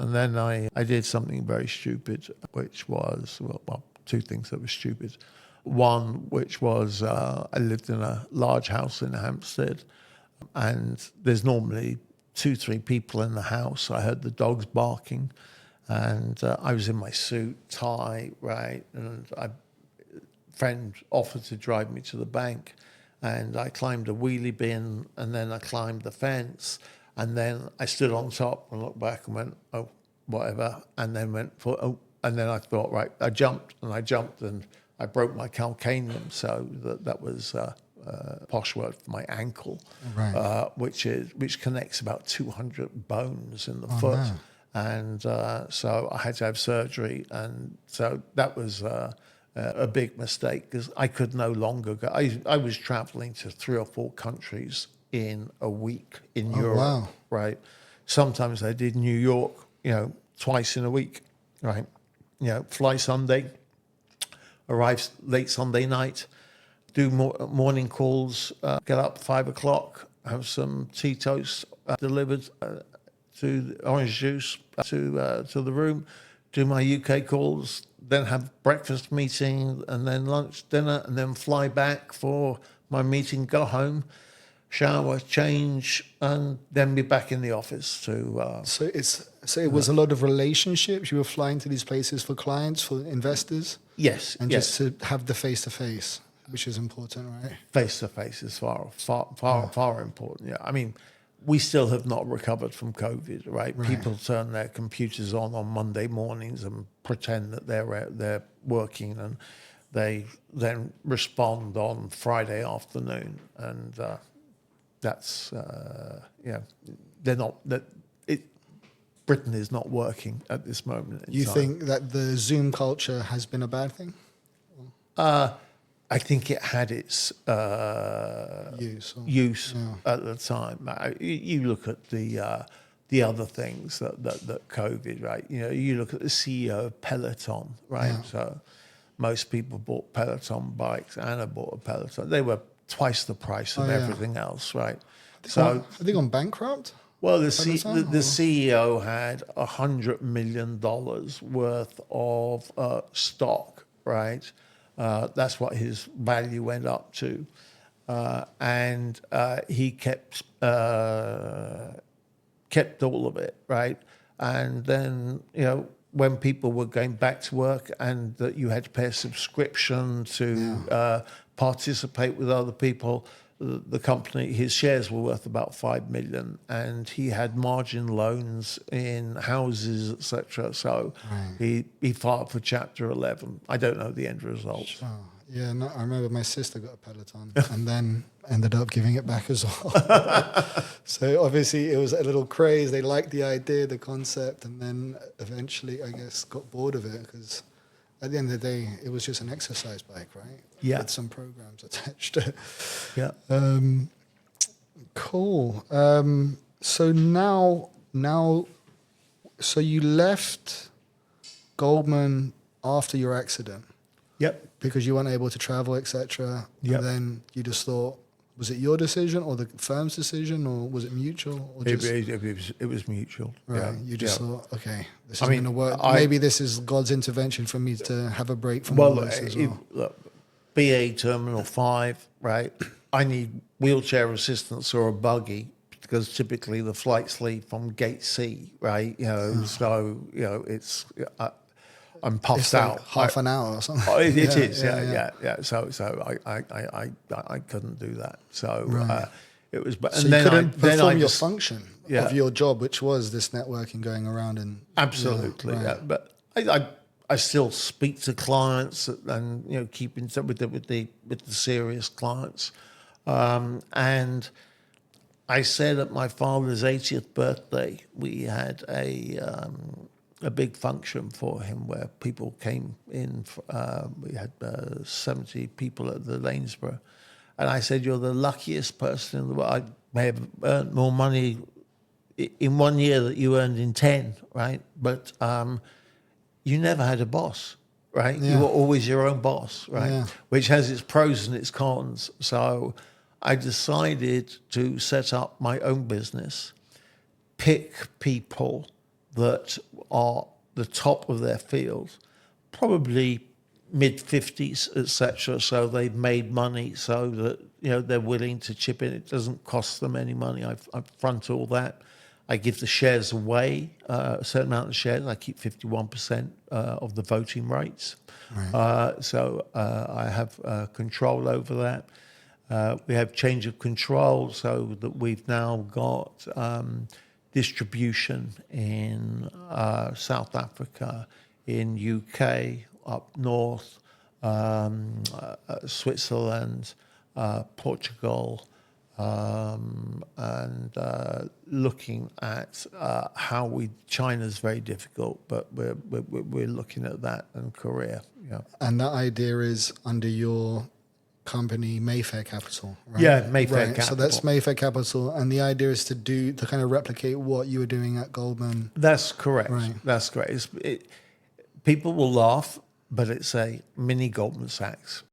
And then I did something very stupid, which was, well, two things that were stupid. One, which was I lived in a large house in Hampstead, and there's normally 2-3 people in the house. I heard the dogs barking, and I was in my suit, tie, right, and a friend offered to drive me to the bank, and I climbed a wheelie bin, and then I climbed the fence, and then I stood on top and looked back and went, oh, whatever, and then went for, oh, and then I thought, right, I jumped, and I broke my calcaneum, so that was posh word for my ankle, right. which connects about 200 bones in the foot. No. And so I had to have surgery, and so that was a big mistake because I could no longer go. I was traveling to 3 or 4 countries in a week in Europe, wow. right? Sometimes I did New York, twice in a week, right? Fly Sunday, arrive late Sunday night, do morning calls, get up 5 o'clock, have some tea toast delivered to orange juice to the room, do my UK calls, then have breakfast meeting, and then lunch, dinner, and then fly back for my meeting, go home, shower, change, and then be back in the office to... So it was a lot of relationships. You were flying to these places for clients, for investors? Yes. And just to have the face-to-face, which is important, right? Face-to-face is far important, yeah. I mean, we still have not recovered from COVID, right? People turn their computers on Monday mornings and pretend that they're working, and they then respond on Friday afternoon, and that's they're not that. Britain is not working at this moment in time. You think that the Zoom culture has been a bad thing? I think it had its use at the time. You look at the other things that COVID, right? You look at the CEO of Peloton, right? Yeah. So most people bought Peloton bikes. Anna bought a Peloton. They were twice the price of everything else, right? Have they gone bankrupt? Well, the CEO had $100 million worth of stock, right? That's what his value went up to. And he kept all of it, right? And then, when people were going back to work and that you had to pay a subscription to participate with other people, the company, his shares were worth about $5 million, and he had margin loans in houses, etc. So he filed for Chapter 11. I don't know the end result. Sure. Yeah, no, I remember my sister got a Peloton and then ended up giving it back as well. So obviously it was a little craze. They liked the idea, the concept, and then eventually, I guess, got bored of it because at the end of the day, it was just an exercise bike, right? Yeah. With some programs attached to it. Yeah. Cool. So now, so you left Goldman after your accident. Yep. Because you weren't able to travel, etc. Yep. And then you just thought, was it your decision or the firm's decision, or was it mutual? Or it was mutual. Right. Yeah. You just thought, okay, this is I mean, going to work. Maybe this is God's intervention for me to have a break from all this as well. Look, BA Terminal 5, right? I need wheelchair assistance or a buggy because typically the flights leave from Gate C, right? So it's I'm puffed It's like out. half an hour or something. Oh, it is. So I couldn't do that. So it was. So you couldn't perform your function of your job, which was this networking, going around and absolutely. Yeah. But I still speak to clients and keep in touch with the serious clients, and I said at my father's 80th birthday we had a big function for him where people came in. We had 70 people at the Lanesborough, and I said, "You're the luckiest person in the world. I may have earned more money in 1 year that you earned in 10, right? But you never had a boss, right? Yeah. You were always your own boss, right? Yeah. Which has its pros and its cons. So I decided to set up my own business, pick people that are the top of their field, probably mid-50s, etc. So they've made money so that, they're willing to chip in. It doesn't cost them any money. I front all that. I give the shares away, a certain amount of shares. I keep 51% of the voting rights. Right. So I have control over that. We have change of control so that we've now got distribution in South Africa, in UK, up north, Switzerland, Portugal, and looking at how China's very difficult, but we're looking at that, and Korea. Yeah. And that idea is under your company, Mayfair Capital, right? Yeah, Mayfair right. Capital. So that's Mayfair Capital, and the idea is to kind of replicate what you were doing at Goldman. That's correct. Right. That's correct. People will laugh, but it's a mini Goldman Sachs.